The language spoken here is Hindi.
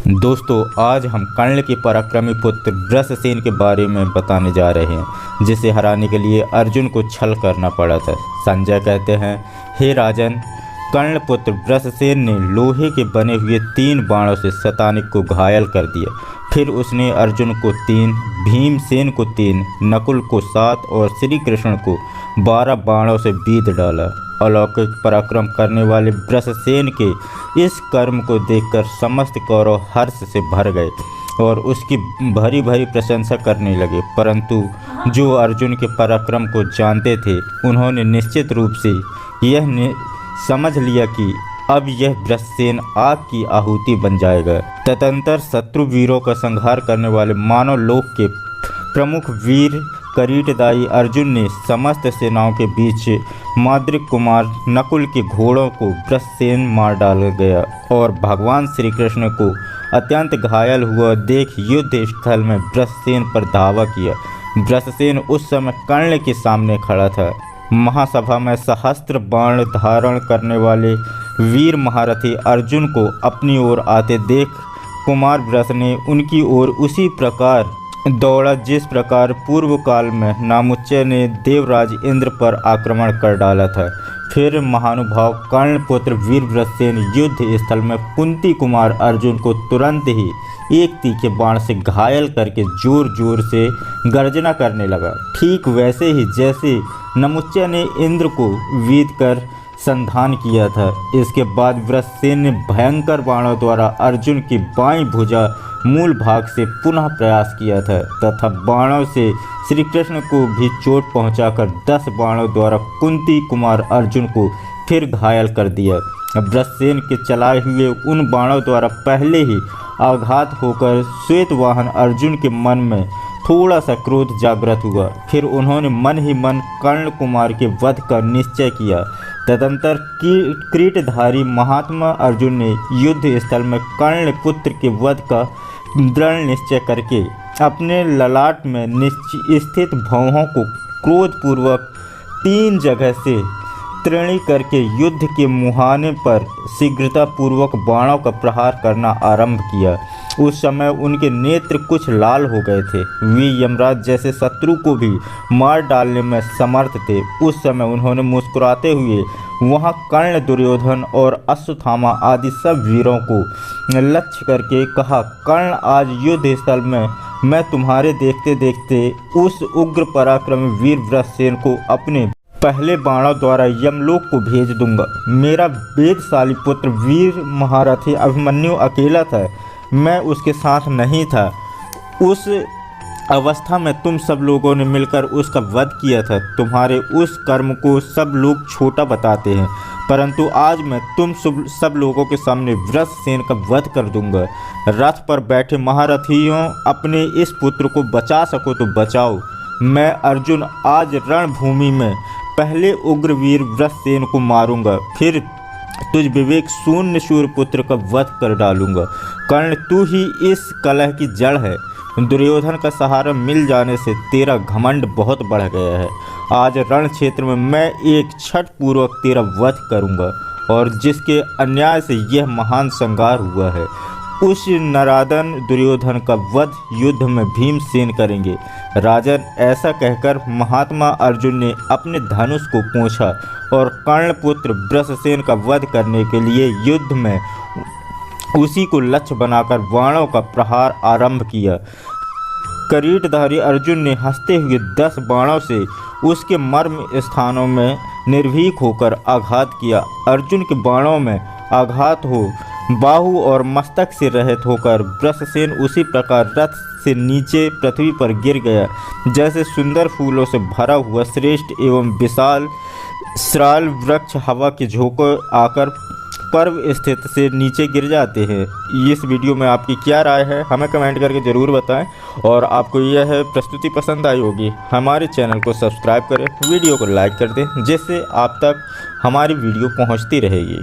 दोस्तों, आज हम कर्ण के पराक्रमी पुत्र वृषसेन के बारे में बताने जा रहे हैं, जिसे हराने के लिए अर्जुन को छल करना पड़ा था। संजय कहते हैं, हे राजन, कर्ण पुत्र वृषसेन ने लोहे के बने हुए 3 बाणों से शतानिक को घायल कर दिया। फिर उसने अर्जुन को 3, भीमसेन को 3, नकुल को 7 और श्री कृष्ण को 12 बाणों से बीध डाला। अलौकिक पराक्रम करने वाले वृषसेन के इस कर्म को देखकर समस्त कौरव हर्ष से भर गए और उसकी भरी भरी प्रशंसा करने लगे। परंतु जो अर्जुन के पराक्रम को जानते थे, उन्होंने निश्चित रूप से यह समझ लिया कि अब यह वृषसेन आग की आहुति बन जाएगा। तदंतर शत्रु वीरों का संहार करने वाले मानव लोक के प्रमुख वीर किरीटधारी अर्जुन ने समस्त सेनाओं के बीच माद्रिक कुमार नकुल के घोड़ों को वृषसेन मार डाल गया और भगवान श्री कृष्ण को अत्यंत घायल हुआ देख युद्ध स्थल में वृषसेन पर धावा किया। वृषसेन उस समय कर्ण के सामने खड़ा था। महासभा में सहस्त्र बाण धारण करने वाले वीर महारथी अर्जुन को अपनी ओर आते देख कुमार वृष ने उनकी ओर उसी प्रकार दौड़ा जिस प्रकार पूर्व काल में नामुच्चय ने देवराज इंद्र पर आक्रमण कर डाला था। फिर महानुभाव कर्ण पुत्र वीर वृषसेन युद्ध स्थल में कुंती कुमार अर्जुन को तुरंत ही एक तीखे बाण से घायल करके जोर जोर से गर्जना करने लगा, ठीक वैसे ही जैसे नामुच्चय ने इंद्र को वीत कर संधान किया था। इसके बाद वृषसेन ने भयंकर बाणों द्वारा अर्जुन की बाईं भुजा मूल भाग से पुनः प्रयास किया था तथा बाणों से श्री कृष्ण को भी चोट पहुंचाकर 10 बाणों द्वारा कुंती कुमार अर्जुन को फिर घायल कर दिया। वृषसेन के चलाए हुए उन बाणों द्वारा पहले ही आघात होकर श्वेतवाहन अर्जुन के मन में थोड़ा सा क्रोध जागृत हुआ। फिर उन्होंने मन ही मन कर्ण कुमार के वध का निश्चय किया। तदंतर किरीटधारी महात्मा अर्जुन ने युद्ध स्थल में कर्ण पुत्र के वध का दृढ़ निश्चय करके अपने ललाट में स्थित भौहों को क्रोधपूर्वक 3 जगह से त्रिणी करके युद्ध के मुहाने पर शीघ्रतापूर्वक बाणों का प्रहार करना आरंभ किया। उस समय उनके नेत्र कुछ लाल हो गए थे। वे यमराज जैसे शत्रु को भी मार डालने में समर्थ थे। उस समय उन्होंने मुस्कुराते हुए वहां कर्ण, दुर्योधन और अश्वत्थामा आदि सब वीरों को लक्ष्य करके कहा, कर्ण, आज युद्ध स्थल में मैं तुम्हारे देखते देखते उस उग्र पराक्रमी वीर वृषसेन को अपने पहले बाणों द्वारा यमलोक को भेज दूंगा। मेरा वेदशाली पुत्र वीर महारथी अभिमन्यु अकेला था, मैं उसके साथ नहीं था। उस अवस्था में तुम सब लोगों ने मिलकर उसका वध किया था। तुम्हारे उस कर्म को सब लोग छोटा बताते हैं, परंतु आज मैं तुम सब लोगों के सामने वृषसेन का वध कर दूंगा। रथ पर बैठे महारथियों, अपने इस पुत्र को बचा सको तो बचाओ। मैं अर्जुन आज रणभूमि में पहले उग्रवीर वृषसेन को मारूंगा, फिर तुझ विवेक शून्य सूर्यपुत्र का वध कर डालूंगा। कर्ण, तू ही इस कलह की जड़ है। दुर्योधन का सहारा मिल जाने से तेरा घमंड बहुत बढ़ गया है। आज रण क्षेत्र में मैं एक छठ पूर्वक तेरा वध करूंगा और जिसके अन्याय से यह महान संहार हुआ है, उस नराधन दुर्योधन का वध युद्ध में भीमसेन करेंगे। राजन, ऐसा कहकर महात्मा अर्जुन ने अपने धनुष को पोंछा और कर्णपुत्र वृषसेन का वध करने के लिए युद्ध में उसी को लक्ष्य बनाकर बाणों का प्रहार आरंभ किया। किरीटधारी अर्जुन ने हंसते हुए 10 बाणों से उसके मर्म स्थानों में निर्भीक होकर आघात किया। अर्जुन के बाणों में आघात हो बाहु और मस्तक से रहित होकर वृषसेन उसी प्रकार रथ से नीचे पृथ्वी पर गिर गया, जैसे सुंदर फूलों से भरा हुआ श्रेष्ठ एवं विशाल श्राल वृक्ष हवा के झोंके आकर पर्व स्थित से नीचे गिर जाते हैं। इस वीडियो में आपकी क्या राय है, हमें कमेंट करके ज़रूर बताएं। और आपको यह प्रस्तुति पसंद आई होगी, हमारे चैनल को सब्सक्राइब करें, वीडियो को लाइक कर दें, जिससे आप तक हमारी वीडियो पहुंचती रहेगी।